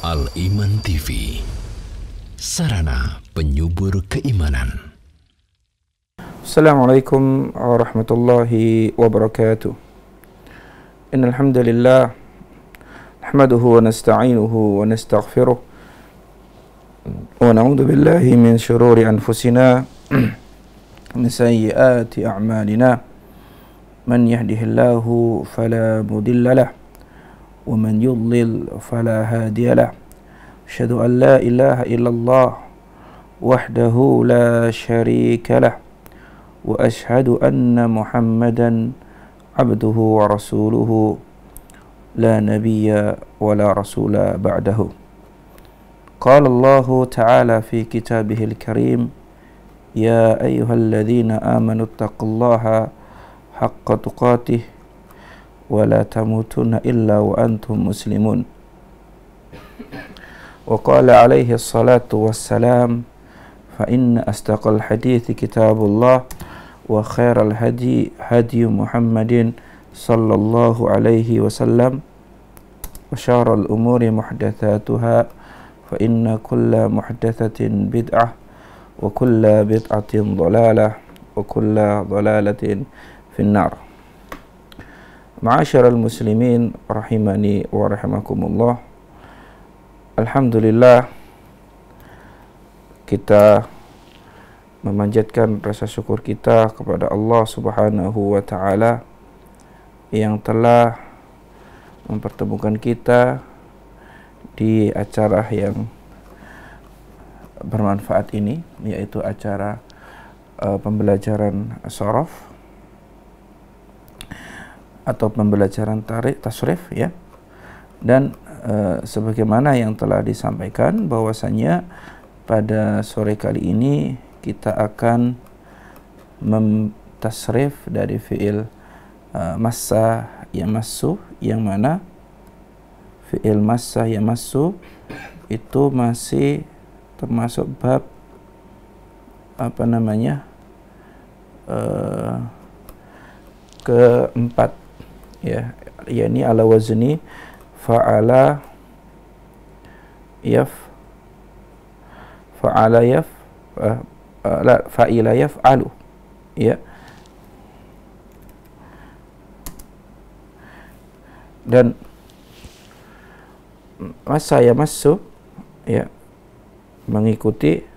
Al-Iman TV, sarana penyubur keimanan. Assalamualaikum warahmatullahi wabarakatuh. Innal hamdalillah nahmaduhu wa nasta'inuhu wa nastaghfiruh wa na'udzu billahi min shururi anfusina min sayyiati a'malina. Man yahdihillahu fala mudilla lahu ومن يضلل فلا هادي له أشهد أن لا إله إلا الله وحده لا شريك له وأشهد أن محمدا عبده ورسوله لا نبي ولا رسول بعده. قال الله تعالى في كتابه الكريم يا أيها الذين آمنوا اتقوا الله حق تقاته ولا تموتن إلا وأنتم مسلمون. وقال عليه الصلاة والسلام فإن أصدق الحديث كتاب الله وخير الهدي هدي محمد صلى الله عليه وسلم وشر الأمور محدثاتها فإن كل محدثة بدعة وكل بدعة ضلالة وكل ضلالة في النار. Ma'asyiral muslimin rahimani wa rahimakumullah. Alhamdulillah, kita memanjatkan rasa syukur kita kepada Allah Subhanahu wa taala yang telah mempertemukan kita di acara yang bermanfaat ini, yaitu acara pembelajaran shorof atau pembelajaran tasrif, ya. Dan sebagaimana yang telah disampaikan bahwasanya pada sore kali ini kita akan mentasrif dari fiil massa yamassu, yang mana fiil massa yamassu itu masih termasuk bab keempat, ya, yakni ala wazni fa'ala fa'ila yaf'alu, ya. Dan massa yamassu, ya, mengikuti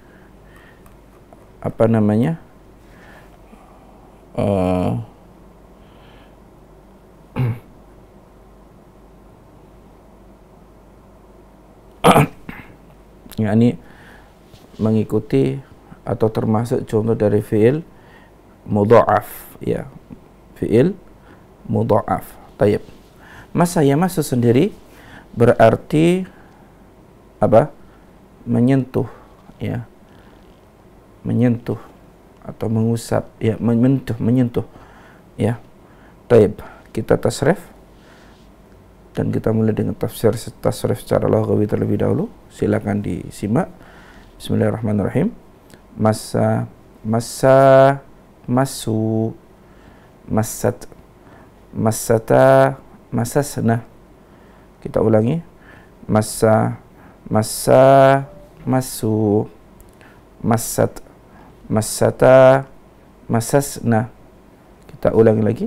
yakni mengikuti atau termasuk contoh dari fiil mudha'af, ya, fiil mudha'af. Tayyib. Massa yamassu sendiri berarti apa? Menyentuh, ya. Menyentuh atau mengusap, ya, menyentuh, ya. Tayyib. Kita tasrif dan kita mulai dengan tafsir tasrif secara lughawi terlebih dahulu. Silakan disimak. Bismillahirrahmanirrahim. Massa, massa, massu, massat, massata, massasna. Kita ulangi. Massa, massa, massu, massat, massata, massasna. Kita ulangi lagi.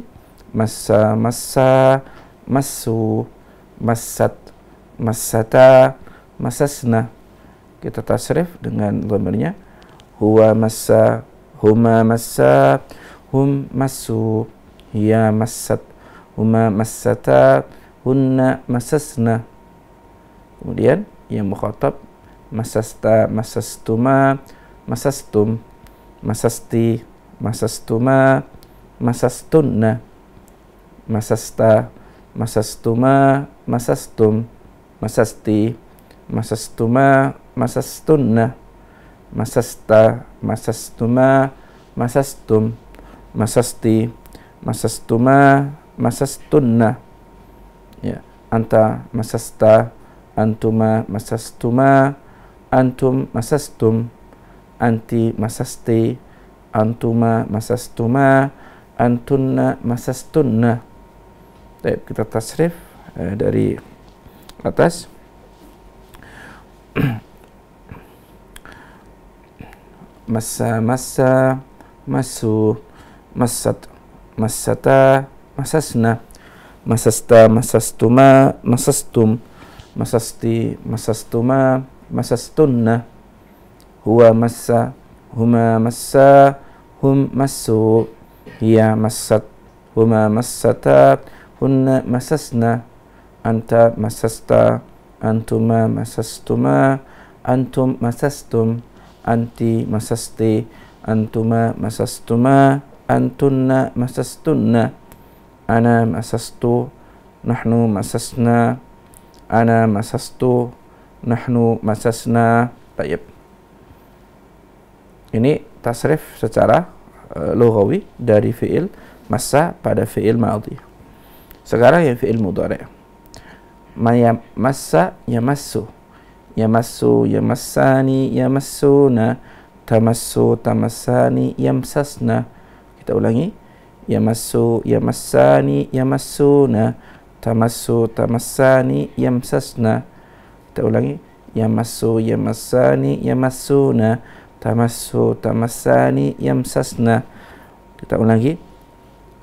Massa, massa, massu, massat, massata, massasna. Kita tasrif dengan dhamirnya huwa massa, huma massa, hum massu, hiya massat, huma massata, hunna massasna. Kemudian yang mukhatab massasta, massastuma, massastum, massasti, massastuma, massastunna, massasta, massastuma, massastum, massasti, massastuma, massastunna, massasta, massastuma, massastum, massasti, massastuma, massastunna, ya. Anta massasta, antuma massastuma, antum massastum, anti massasti, antuma massastuma, antunna massastunna. Baik, kita tasrif dari atas. massa massa, massu, massat massata, masasna, masasta masastuma, masastum, masasti masastuma, masastunna, huwa massa, huma massa, hum massu, hiya massat, huma massata, hunna masasna, anta masasta, antuma masastuma, antum masastum, anti masasti, antuma masastuma, antunna masastunna, ana masastu, nahnu masasna, ana masastu, nahnu masasna. Baik. Ini tasrif secara lughawi dari fi'il massa pada fi'il madhi. Sekarang yang fi'il mudhari'. Massa yamassu, yamassu yamassani, yamassuna, tamassu tamassani, yamsasna. Kita ulangi. Yamassu yamassani, yamassuna, tamassu tamassani, yamsasna. Kita ulangi. Yamassu yamassani, yamassuna, tamassu tamassani, yamsasna. Kita ulangi.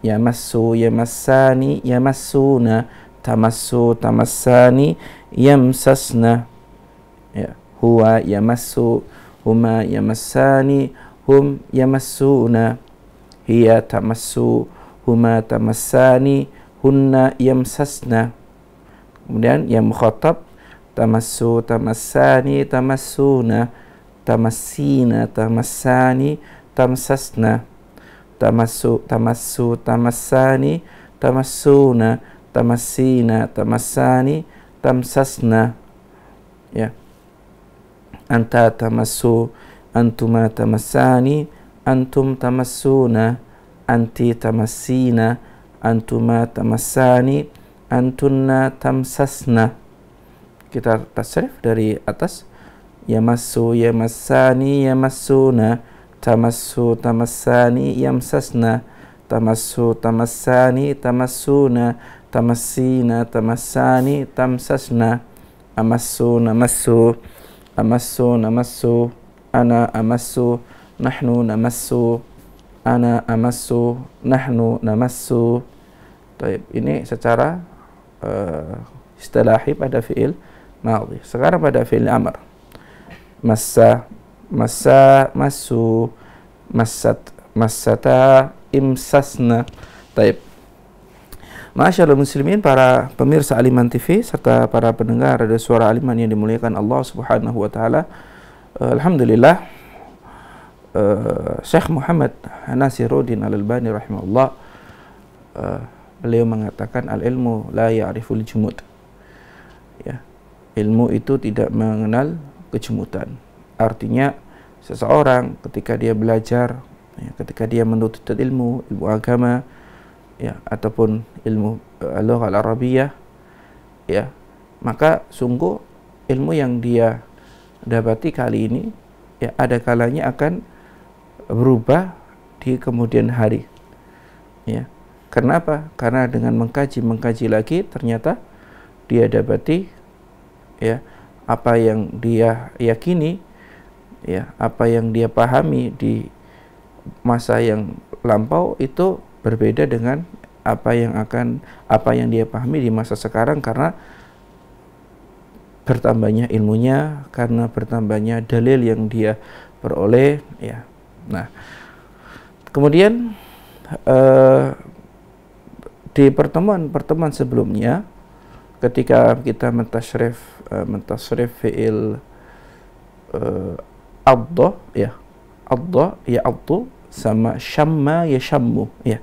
Yamassu yamassani, yamassuna, tamassu tamassani, yamsasna. Ya, huwa yamassu, huma yamassani, hum yamassuna, hiya tamassu, huma tamassani, hunna yamsasna. Kemudian yang mukhatab, tamassu tamassani, tamassuna, tamassina tamassani, tamsasna, tamassu tamassani, tamassuna, tamassina tamassani, tamsasna. Ya. Anta tamassu, antuma tamassani, antum tamassuna, anti tamassina, antuma tamassani, antunna tamsasna. Kita tasrif dari atas. Yamassu yamassani, yamassuna, tamassu tamassani, yamsasna, tamassu tamassani, tamassuna, tamassina tamassani, tamsasna. Amassu namassu, amassu namassu, ana amassu, nahnu namassu, ana amassu, nahnu namassu. Baik, ini secara istilahi pada fi'il madhi. Sekarang pada fi'il amr. Massa, massa, massu, massat, massata, imsasna. Baik. Masyaallah muslimin, para pemirsa Aliman TV serta para pendengar radio suara Aliman yang dimuliakan Allah Subhanahu wa taala. Alhamdulillah, Syekh Muhammad Nasiruddin Al-Albani rahimahullah, beliau mengatakan al-ilmu la ya'riful jumud. Ya, ilmu itu tidak mengenal kejumudan. Artinya seseorang ketika dia belajar, ya, ketika dia menuntut ilmu agama, ya, ataupun ilmu al-lughah al-arabiyyah, ya, maka sungguh ilmu yang dia dapati kali ini, ya, ada kalanya akan berubah di kemudian hari. Ya. Kenapa? Karena dengan mengkaji lagi ternyata dia dapati, ya, apa yang dia yakini, ya, apa yang dia pahami di masa yang lampau itu berbeda dengan apa yang dia pahami di masa sekarang, karena bertambahnya ilmunya, karena bertambahnya dalil yang dia peroleh, ya. Nah, kemudian di pertemuan sebelumnya ketika kita mentasyrif fi'il adda, ya, adda ya addu sama syamma ya syammu, ya.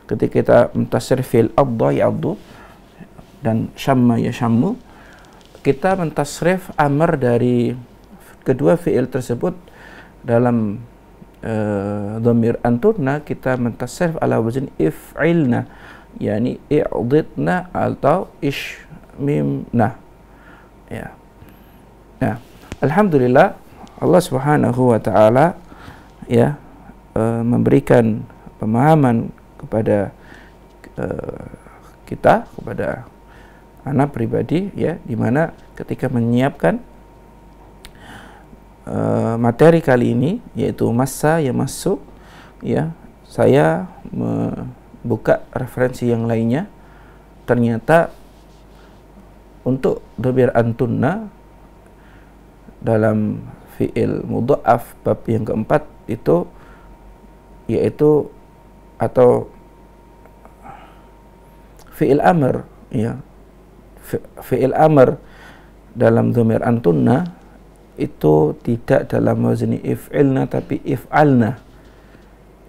Ketika kita mentasyrif fi'il adda ya addu dan syamma ya syammu, kita mentasrif amr dari kedua fi'il tersebut dalam dhamir anturna, kita mentasrif ala wazn if'ilna, yakni i'didna atau ishmimna, ya. Nah, alhamdulillah Allah Subhanahu wa taala, ya, memberikan pemahaman kepada kita, kepada anak pribadi, ya, di mana ketika menyiapkan materi kali ini, yaitu massa yang masuk, ya, saya membuka referensi yang lainnya. Ternyata untuk dhamir antunna dalam fi'il mudha'af bab yang keempat itu, yaitu atau fi'il amr, ya, fi'il amr dalam dhamir antunna itu tidak dalam wazni if'ilna tapi if'alna,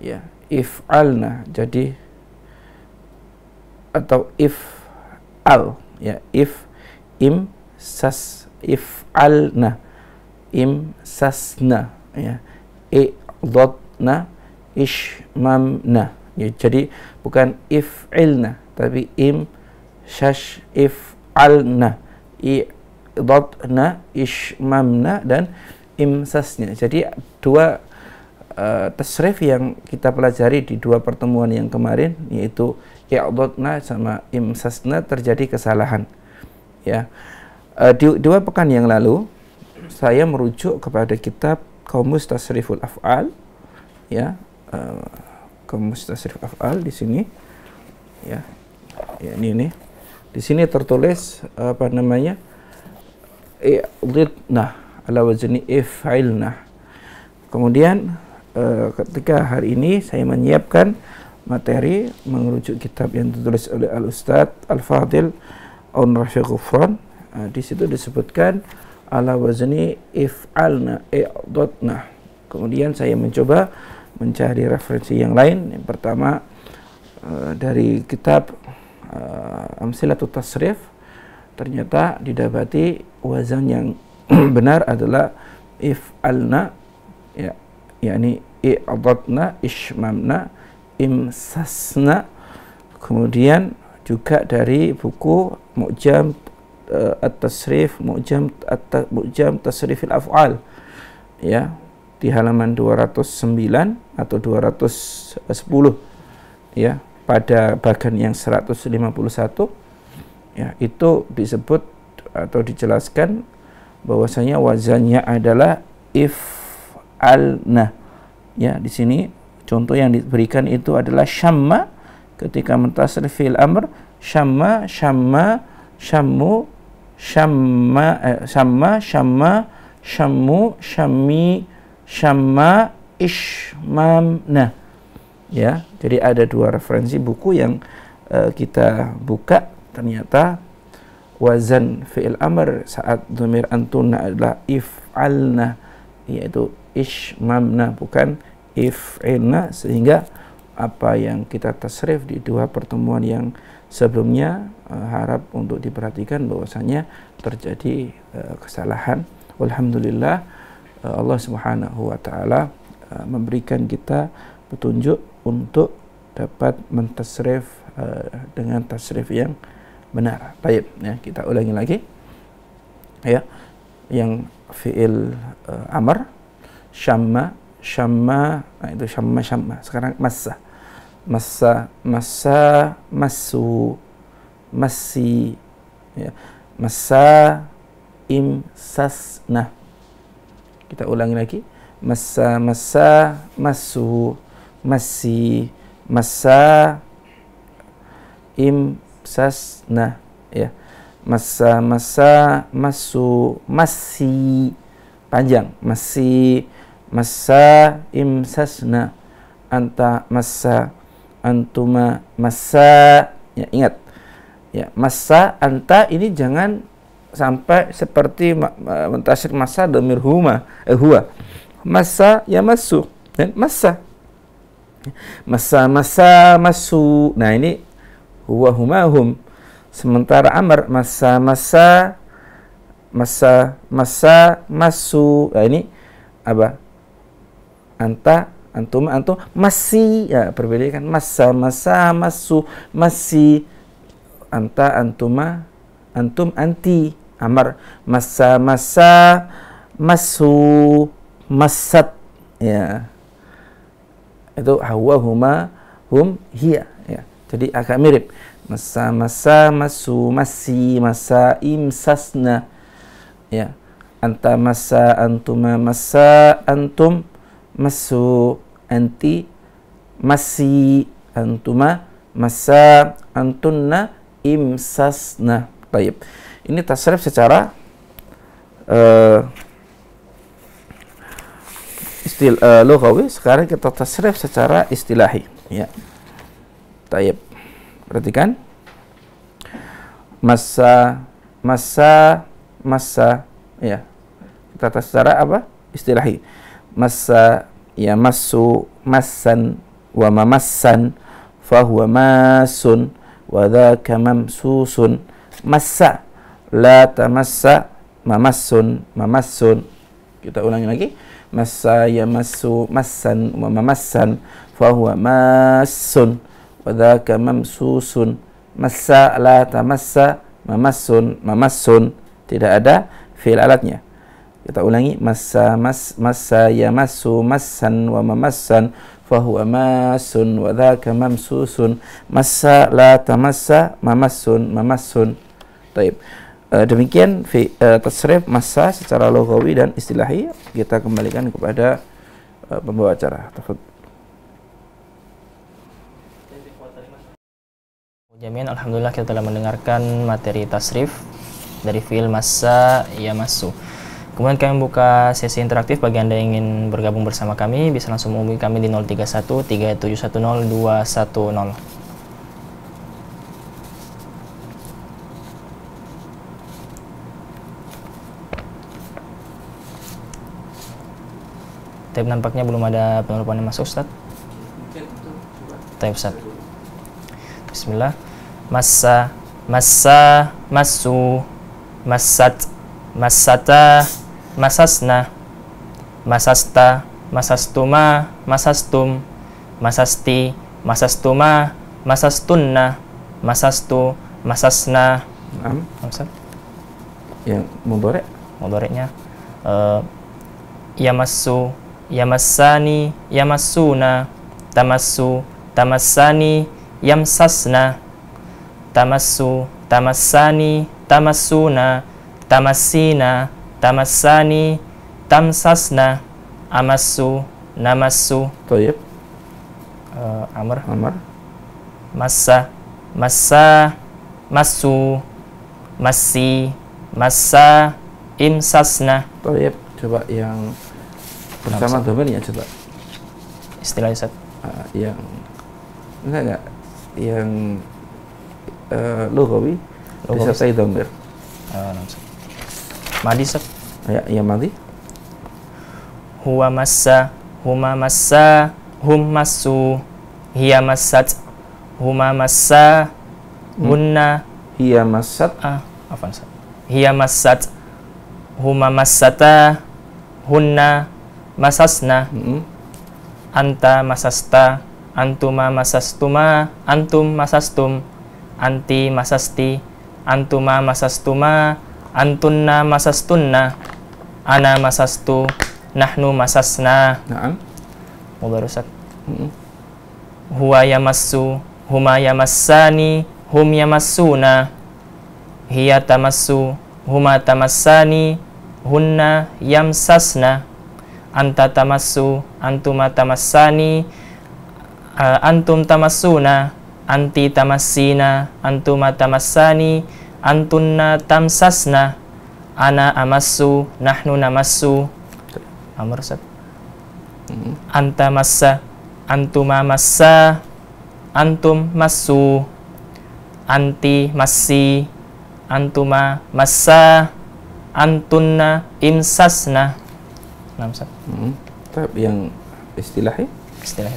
ya, if'alna. Jadi atau if'al, ya, if'alna, imsasna, ya, i'dadna, ishmamna, ya. Jadi bukan if'ilna tapi if'alna, i'dadna, ishmamna, dan imsasnya. Jadi dua tasrif yang kita pelajari di dua pertemuan yang kemarin, yaitu i'dadna sama imsasna, terjadi kesalahan, ya. Di dua pekan yang lalu saya merujuk kepada kitab Qamus Tasriful Af'al, ya, Qamus Tasrif Af'al di sini, ya, ya, ini di sini tertulis apa namanya, i'dadna ala wazni if'ilna. Kemudian ketika hari ini saya menyiapkan materi merujuk kitab yang ditulis oleh Al-Ustadz Al-Fadil Aun Rafiq Ghufran. Di situ disebutkan ala wazni if'alna, i'dadna. Kemudian saya mencoba mencari referensi yang lain. Yang pertama dari kitab Amsilatut Tasrif, ternyata didapati wazan yang benar adalah if'alna, ya, yakni i'dadna, ishmamna, imsasna. Kemudian juga dari buku Mu'jam At-Tasrif, Mu'jam Tasrifil Af'al, ya, di halaman 209 atau 210, ya, pada bagan yang 151, ya, itu disebut atau dijelaskan bahwasanya wazannya adalah if'alna, ya. Di sini contoh yang diberikan itu adalah syamma, ketika mentasrif fi'il amr, syamma, syamma, syammu, syamma, syamma, syamma, syammu, syammi, syamma, ishmamna, ya. Jadi ada dua referensi buku yang kita buka. Ternyata wazan fi'il amr saat dhamir antunna adalah if'alna, yaitu ishmamna, bukan if'ilna. Sehingga apa yang kita tasrif di dua pertemuan yang sebelumnya harap untuk diperhatikan bahwasanya terjadi kesalahan. Walhamdulillah, Allah Subhanahu wa taala memberikan kita petunjuk untuk dapat mentasrif dengan tasrif yang benar. Baik, ya, kita ulangi lagi, ya. Yang fi'il amr, syamma, syamma, nah itu syamma, syamma. Sekarang massa, massa, massa, massu, massi, ya, massa, imsasna. Kita ulangi lagi, massa, massa, massu, massi, massa, imsasna, ya. Massa, massa, massu, massi, panjang, massi, massa, imsasna, anta, massa, antuma, massa, ya, ingat, ya, massa, anta ini jangan sampai seperti mentasrif massa dhamir huwa, massa, ya, massu, dan massa, massa, massa, massu. Nah ini huwa, huma, hum. Sementara amr, massa, massa, massa, massa, massu. Nah ini apa? Anta, antum, antum, massi. Ya, berbeda kan? Massa, massa, massu, massi. Anta, antuma, antum, anti. Amr, massa, massa, massu, massat. Ya. Itu huwa, huma, hum, hiya. Ya. Jadi agak mirip. Massa, massa, massu, massi, massa, imsasna, ya. anta massa, antuma massa, antum massu, anti massi, antuma massa, antunna imsasna. Baik. Ini tasrif secara lughawi. Sekarang kita tasrif secara istilahi, ya. Baik. Perhatikan. Massa, massa, massa, ya. Kita tasrif secara apa? Istilahi. Massa yamassu massan wa mamassan fahuwa masun wa dzaka mamsusun. Massa la tamassa mamassun mamassun. Kita ulangi lagi. Massa yamassu massan wa mamassan fahuwa massun wa dzaka mamsusun. Massa la tamassa mamassun mamassun. Tidak ada fi'il alatnya. Kita ulangi. Massa yamassu massan wa mamassan fahuwa massun wa dzaka mamsusun. Massa la tamassa mamassun mamassun. Baik. Demikian tasrif massa secara lughawi dan istilahi. Kita kembalikan kepada pembawa acara. Jami'an, alhamdulillah kita telah mendengarkan materi tasrif dari fi'il massa yamassu. Kemudian kami buka sesi interaktif. Bagi Anda yang ingin bergabung bersama kami, bisa langsung menghubungi kami di 031 3710 210. Tapi nampaknya belum ada penelpon yang masuk, Ustaz. Tapi Ustaz. Bismillah. Massa, massa, massu, massat, massata, masasna, masasta, masastuma, masastum, masasti, masastuma, masastunna, masastu, masasna. Ustaz. Yang mudhari'? Mudhari'nya yamassu, yamassani, yamassuna, tamassu, tamassani, yamsasna, tamassu, tamassani, tamassuna, tamassina, tamassani, tamsasna, amassu, namassu. Thayyib. Amr. Massa, massa, massu, massi, massa, imsasna. Thayyib. Coba yang bersama domainnya coba. Istilah Ustaz. Yang enggak yang lughawi disertai dhamir. Madi Ustaz. Ya, yang madi. Huwa massa, huma massa, hum massu, hiya massat, huma massa, hunna, hiya massat. Afwan Ustaz. Hiya massat, huma massata, hunna masasna, anta masasta, antuma masastuma, antum masastum, anti masasti, antuma masastuma, antunna masastunna, ana masastu, nahnu masasna. Naam. Mubarak Ustaz. Huwa yamassu, huma yamassani, hum yamassuna, hiya tamassu, huma tamassani, hunna yamsasna, anta tamassu, antuma tamassani, antum tamassuna, anti tamassina, antuma tamassani, antunna tamsasna, ana amassu, nahnu namassu. Amr Ustaz. Anta massa, antuma massa, antum massu, anti massi, antuma massa, antunna imsasna. Ustaz. Yang istilahi? Istilah.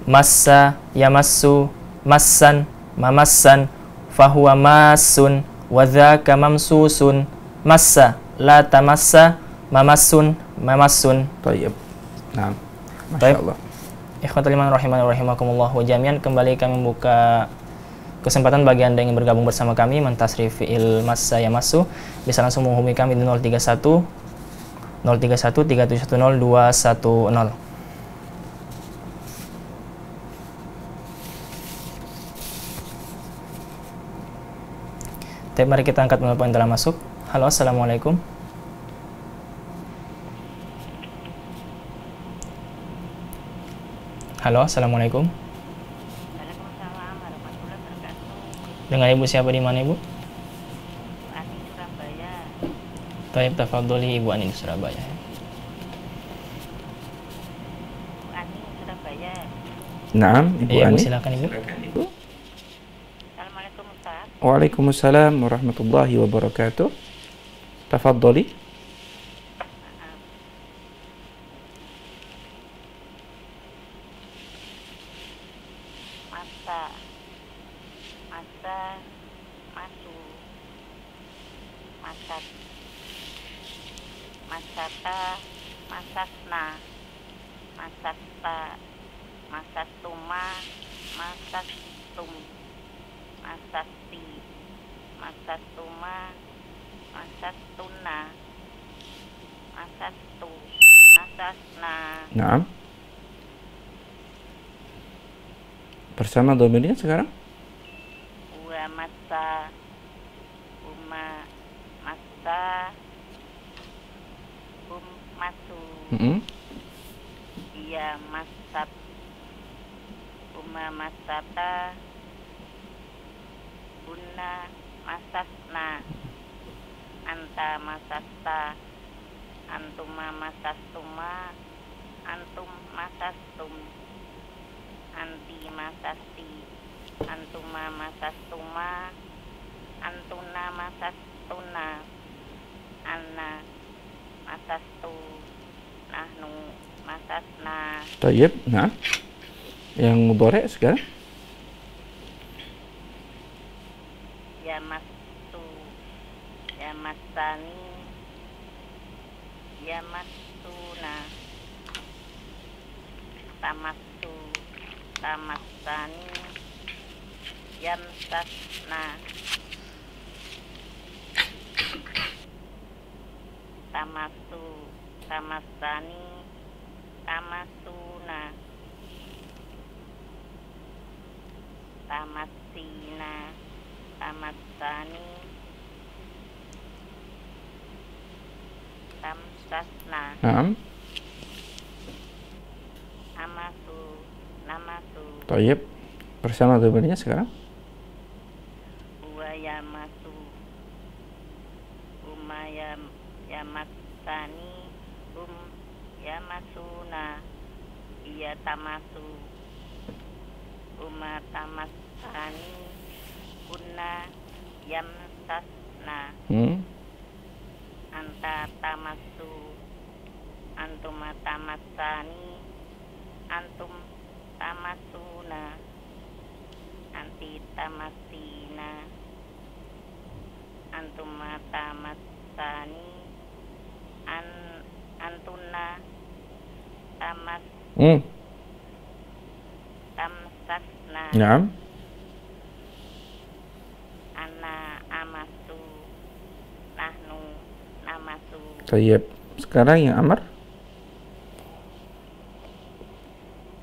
Massa yamassu, massan, mamassan, fahuwa massun, wa dzaka mamsusun. Massa la tamassa, mamassun, mamassun. Thayyib. Naam. Masyaallah. Ikhwatul iman rahimani wa rahimakumullah wa jami'an, kembali kami membuka kesempatan bagi Anda yang ingin bergabung bersama kami mentasrif fi'il massa yamassu. Bisa langsung menghubungi kami di 031 3710 210. Mari kita angkat telepon yang telah masuk. Halo, assalamualaikum. Halo, assalamualaikum. Waalaikumsalam warahmatullahi wabarakatuh. Dengan ibu siapa di mana ibu? Ani Surabaya. Taib tafadholi ibu Ani di Surabaya. Ani Surabaya. Naam, Ibu Iya, ibu Ani. silakan ibu. Assalamualaikum Ustaz. Waalaikumsalam warahmatullahi wabarakatuh. Tafadhali. Masa, masa, masu, masat, masata, masasna, masasta, masastuma, masastum, masasti, masastuma, masastuna, masastu, masasna. Naam. Bersama domirnya sekarang? Wa masa, uma, masa, masu, iya masat, uma masata, bunna masasna, anta masasta, antuma masastuma, antum masastum, anti masasti, antuma masastuma, antuna masastuna, anna masastu, nahnu masasna. Tayyib, nah. Yang mudhari' sekarang? Ya mastu, ya masani, ya mastuna, tamastu, tamasani, yamsasna, tamastu, tamasani, tamasuna, tamasina, tamasani, tamsasna, Naam. amasu, namasu, Tayyib. Bersama domirnya sekarang? huwa yamasu, huma yamassani, hum yamasuna, iya tamasu, huma tamassani, kunna yamsasna, anta tamasu, antuma tamassani, antum tamasuna, anti tamasina, antuma tamassani, antuna tamsasna, Naam. ana amasu, nahnu namasu. Tayyib. Sekarang yang amar?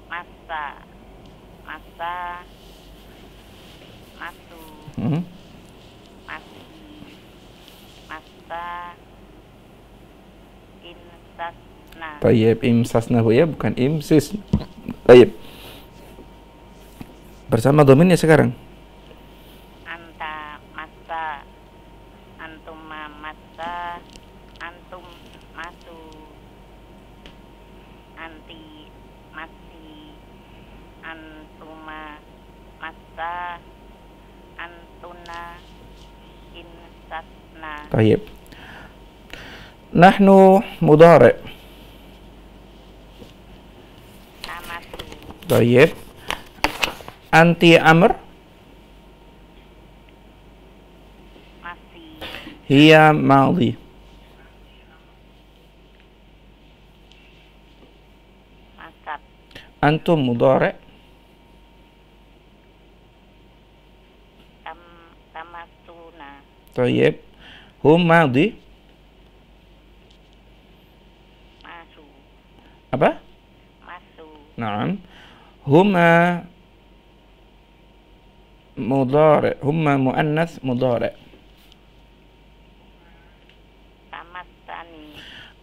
Masa, masa, masu, masi, masa, insasna. Tayyib, imsasna ya, bukan imsis. Tayyib. Bersama domirnya sekarang? Anta masa, antuma masa, antum masu, anti masi, antuma masa, antuna insasna. Tayyib. Nahnu mudhari'. Amasu, Tayyib. Anti amr? masih, Hiya madhi. masat, Antum mudhari'. tamasuna, Tayyib. Hum madhi. masu, Apa? masu, Naam. Huma mudhari'. Huma muannath mudhari'.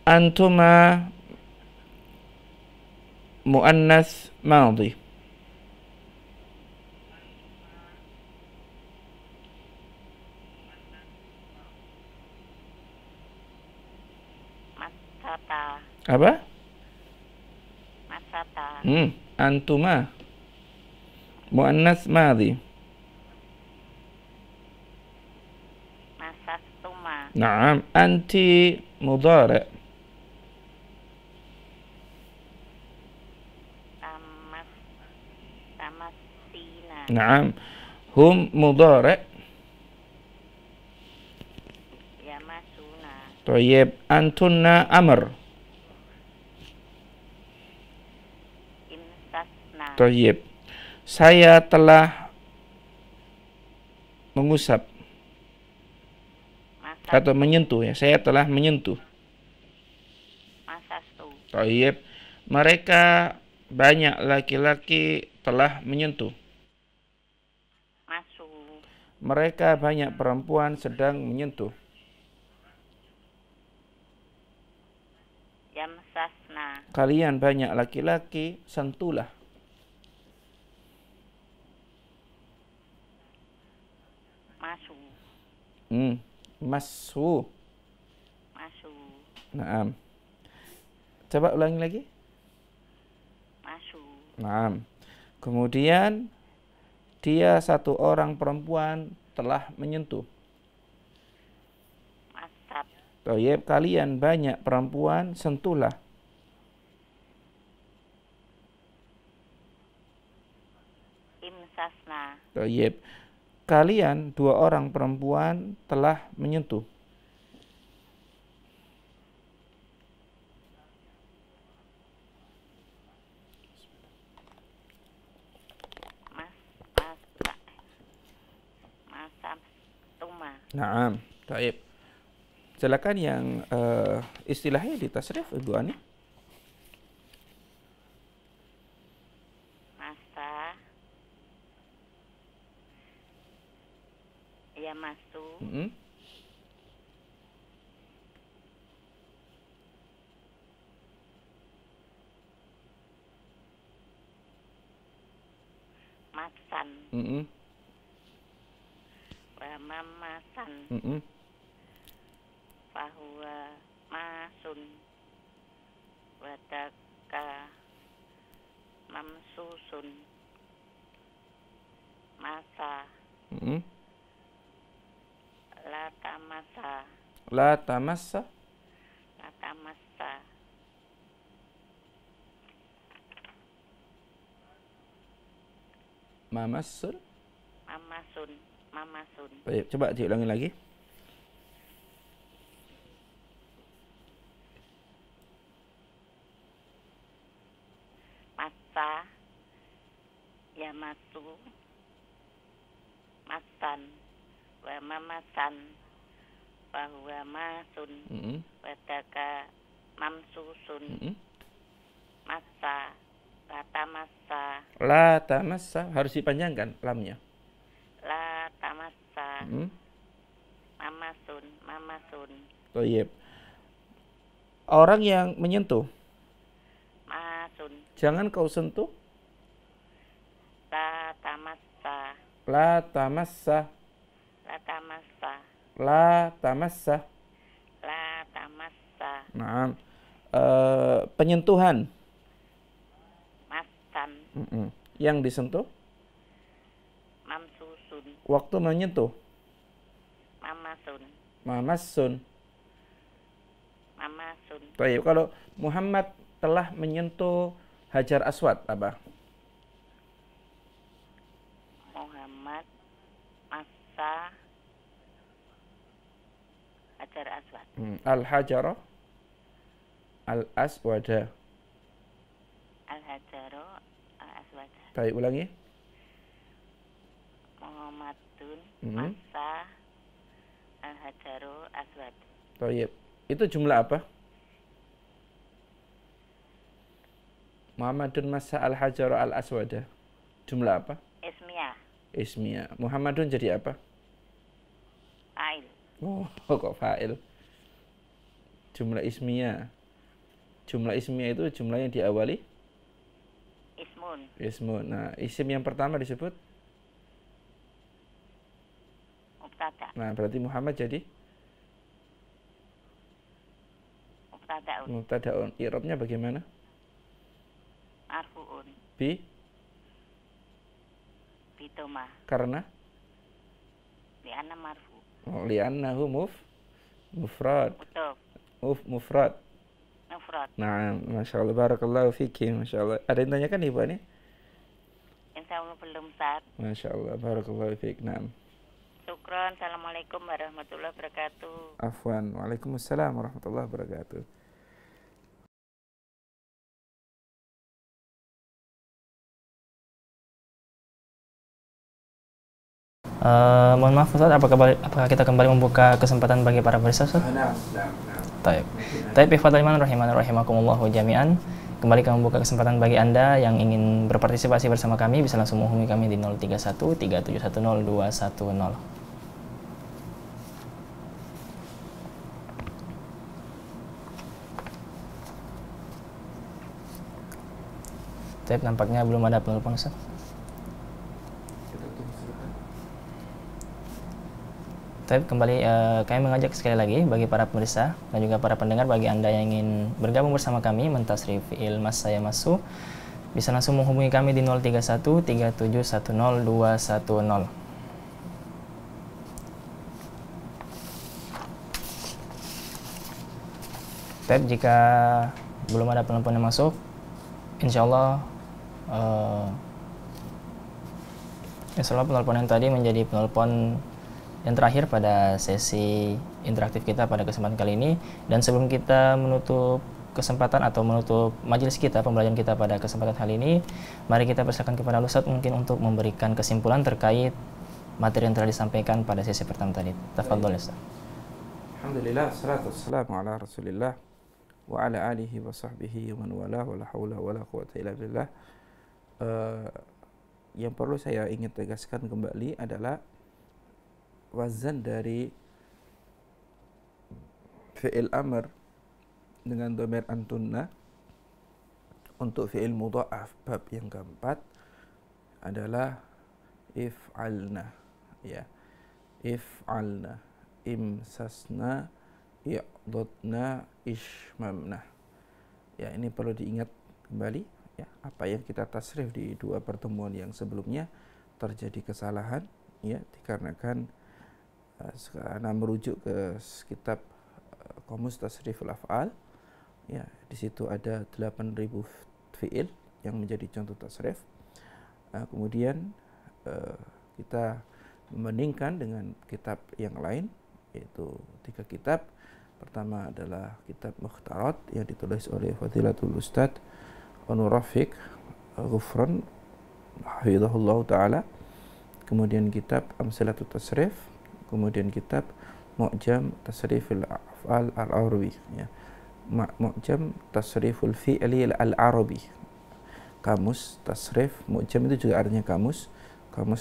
Antuma muannas madhi. Masata. Apa? Masata. Antuma muannas madhi. Masastuma. Naam. Anti mudhari'. Tamasina. Naam. Hum mudhari'. Yamasuna. Tayyib. Antunna amr. Imsasna. Tayyib. Saya telah mengusap atau menyentuh ya. Saya telah menyentuh. Masastu. Tayyib. Mereka banyak laki-laki telah menyentuh. Masu. Mereka banyak perempuan sedang menyentuh. Yamsasna. Kalian banyak laki-laki, sentuhlah. Masu. Masu. Masu. Naam. Coba ulangi lagi. Masu. Naam. Kemudian dia satu orang perempuan telah menyentuh. Masat. Tayyib. Kalian banyak perempuan, sentuhlah. Imsasna. Tayyib. Kalian dua orang perempuan telah menyentuh. Masastuma. Naam. Tayyib. Silakan yang istilahnya di tasrif Ibu Ani. Masa. Yamasu. Masan. Wa mamasan. Fahuwa masun. Wadaka mamsusun. Masa. La tamasa. La tamassa. La tamasa. Mamassun. Mamasun. Mamasun. Baik, coba diulangi lagi. Masa. Yamasu. Masan. Wa mamasan. Fahuwa masun. Wadaka mamsusun. Masa. Lata masa. La tamassa harus dipanjangkan lamnya. La tamasa. Mamasun. Mamasun. Tayyib. Orang yang menyentuh, Masun. jangan kau sentuh. La tamasa. La tamassa. La tamasa. La tamassa. La tamasa. Naam. Penyentuhan. Masan. Yang disentuh. Mamsusun. Waktu menyentuh. Mamasun. Mamassun. Mamasun. Baik, kalau Muhammad telah menyentuh Hajar Aswad apa? Muhammad masa Hajar Aswad. Al-Hajara Al-Aswada. Al-Hajaro Al-Aswad. Baik, ulangi. Muhammadun masa Al-Hajaro Aswad. Baik. Itu jumlah apa? Muhammadun masa Al-Hajara Al-Aswada. Jumlah apa? Ismiyah. Ismiyah. Muhammadun jadi apa? Fa'il. Oh, kok fa'il? Jumlah ismiyah. Jumlah ismiyah itu jumlah yang diawali Ismun. ismun. Nah, isim yang pertama disebut. Mubtada. Nah, berarti Muhammad jadi Mubtadaun. mubtadaun. I'rabnya bagaimana? Marfuun. Bitomah. Karena Li'anna marfu. li'annahu mufrad. Mufrad. Mufrad. Nah, Masya Allah, barakallahu fiki, Masya Allah. Ada yang tanyakan Ibu ini? Insya Allah belum, Ustaz. Masya Allah, barakallahu fik. Nah, Syukron. Assalamualaikum warahmatullahi wabarakatuh. afwan. Waalaikumsalam warahmatullahi wabarakatuh. Mohon maaf Ustaz, apakah kita kembali membuka kesempatan bagi para pemirsa Ustaz? Taib. Taib ikhwatal iman rahimakumullahu jami'an. Kembali kami membuka kesempatan bagi Anda yang ingin berpartisipasi bersama kami, bisa langsung menghubungi kami di 031 3710 210. Taib, nampaknya belum ada penelpon Ustaz. Tapi kembali kami mengajak sekali lagi bagi para pemirsa dan juga para pendengar, bagi Anda yang ingin bergabung bersama kami mentasrif fi'il massa yamassu, bisa langsung menghubungi kami di 031 3710 210. Tapi jika belum ada penelpon yang masuk, insya Allah penelpon yang tadi menjadi penelpon yang terakhir pada sesi interaktif kita pada kesempatan kali ini. Dan sebelum kita menutup kesempatan atau menutup majelis kita, pembelajaran kita pada kesempatan kali ini, mari kita persilakan kepada Ustaz mungkin untuk memberikan kesimpulan terkait materi yang telah disampaikan pada sesi pertama tadi. Tafadhol Ustaz. Alhamdulillah, salatu wassalamu ala Rasulillah wa ala alihi wa sahbihi wa man wala wa la haula wa la quwata illa billah. Yang perlu saya ingin tegaskan kembali adalah wazan dari fi'il amr dengan dhamir antunna untuk fi'il mudha'af bab yang keempat adalah if'alna, ya, if'alna, imsasna, i'dadna, ishmamna. Ya, ini perlu diingat kembali, ya, apa yang kita tasrif di dua pertemuan yang sebelumnya terjadi kesalahan, ya, dikarenakan karena merujuk ke kitab Qamus Tasriful Af'al, ya, di situ ada 8.000 fi'il yang menjadi contoh tasrif. Kemudian kita membandingkan dengan kitab yang lain, yaitu 3 kitab. Pertama adalah kitab Mukhtarat yang ditulis oleh Fadilatul Ustad Anur Rafiq Ghufran hafizahullah ta'ala. Kemudian kitab Amsalatut Tasrif, kemudian kitab Mu'jam Tasriful Af'al Al-Arabi, ya, Mu'jam Tasriful Fi'li Al-Arabi, kamus tasrif. Mu'jam itu juga artinya kamus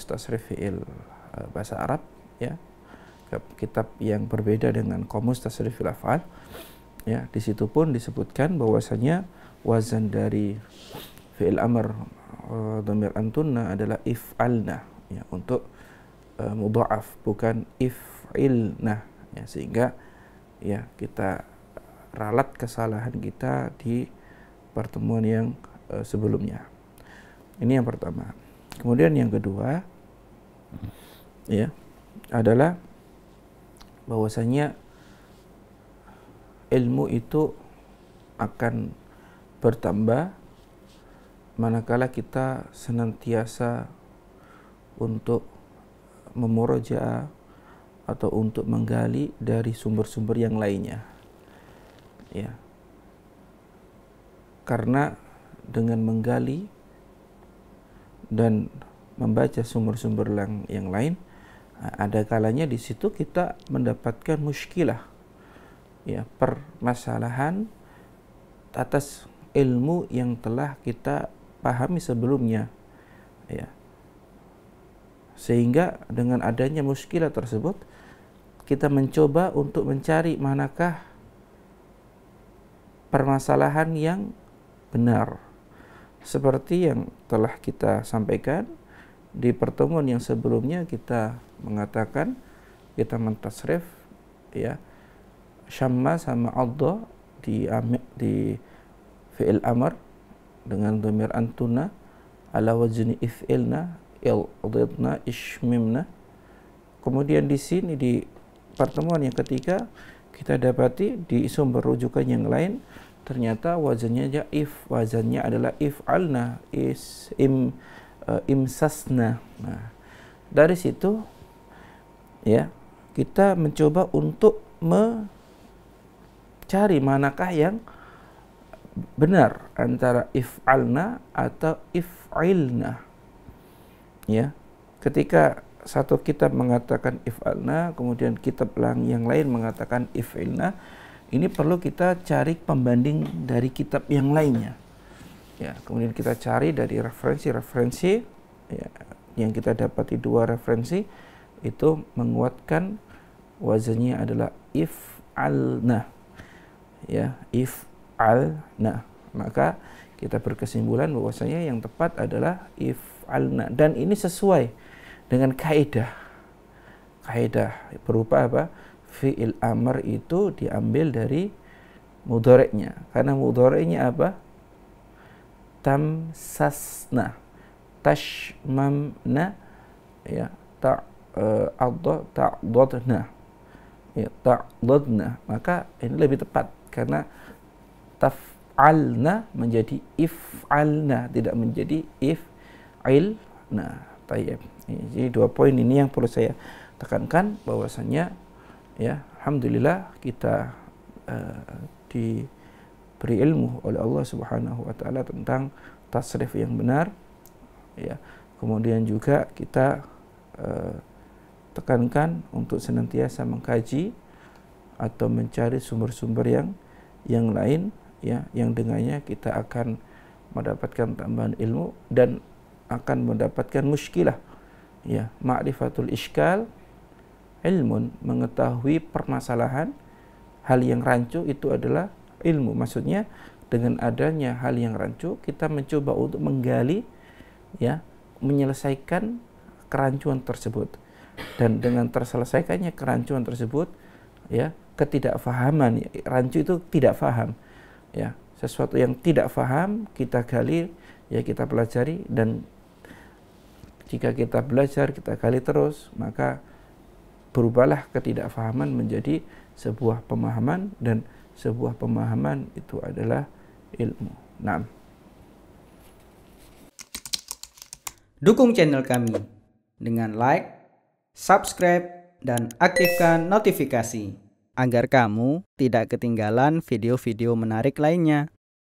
tasrif fi'il bahasa Arab, ya, kitab yang berbeda dengan Qamus Tasriful Af'al, ya. Di situ pun disebutkan bahwasanya wazan dari fi'il amr dhamir antunna adalah if'alna, ya, untuk mudha'af, bukan if'ilna, ya, sehingga, ya, kita ralat kesalahan kita di pertemuan yang sebelumnya. Ini yang pertama. Kemudian yang kedua, ya, adalah bahwasanya ilmu itu akan bertambah manakala kita senantiasa untuk memurojaah atau untuk menggali dari sumber-sumber yang lainnya, ya. Karena dengan menggali dan membaca sumber-sumber yang lain, ada kalanya di situ kita mendapatkan muskilah, ya, permasalahan atas ilmu yang telah kita pahami sebelumnya, ya. Sehingga dengan adanya muskilah tersebut, kita mencoba untuk mencari manakah permasalahan yang benar. Seperti yang telah kita sampaikan di pertemuan yang sebelumnya, kita mengatakan, kita mentasrif ya syamma sama adha di fi'il amr dengan dhamir antuna ala wazni if'ilna idadna ishmimna. Kemudian di sini di pertemuan yang ketiga kita dapati di sumber rujukan yang lain ternyata wazannya wazannya adalah if'alna, imsasna. Nah, dari situ ya kita mencoba untuk mencari manakah yang benar antara if'alna atau if'ilna. Ya, ketika satu kitab mengatakan if'alna, kemudian kitab yang lain mengatakan if'ilna, ini perlu kita cari pembanding dari kitab yang lainnya. Ya, kemudian kita cari dari referensi-referensi ya, yang kita dapati 2 referensi itu menguatkan wazannya adalah if'alna. Ya, if'alna. Maka kita berkesimpulan bahwasanya yang tepat adalah if'alna, dan ini sesuai dengan kaidah berupa apa? Fi'il amr itu diambil dari mudhari'nya. Karena mudhari'nya apa? Tamsasna, tashmamna, ya, ta'dadna, ya, ta'dadna. Maka ini lebih tepat karena taf'alna menjadi if'alna, tidak menjadi if'ilna. Tayyib. Jadi 2 poin ini yang perlu saya tekankan, bahwasanya ya, alhamdulillah kita diberi ilmu oleh Allah Subhanahu wa taala tentang tasrif yang benar ya. Kemudian juga kita tekankan untuk senantiasa mengkaji atau mencari sumber-sumber yang lain ya, yang dengannya kita akan mendapatkan tambahan ilmu dan akan mendapatkan muskilah ya. Ma'rifatul iskal ilmun, mengetahui permasalahan hal yang rancu itu adalah ilmu. Maksudnya dengan adanya hal yang rancu kita mencoba untuk menggali ya, menyelesaikan kerancuan tersebut, dan dengan terselesaikannya kerancuan tersebut ya, ketidakfahaman ya, rancu itu tidak faham ya, sesuatu yang tidak faham kita gali ya, kita pelajari, dan jika kita belajar, kita gali terus, maka berubahlah ketidakfahaman menjadi sebuah pemahaman, dan sebuah pemahaman itu adalah ilmu. Naam. Dukung channel kami dengan like, subscribe, dan aktifkan notifikasi agar kamu tidak ketinggalan video-video menarik lainnya.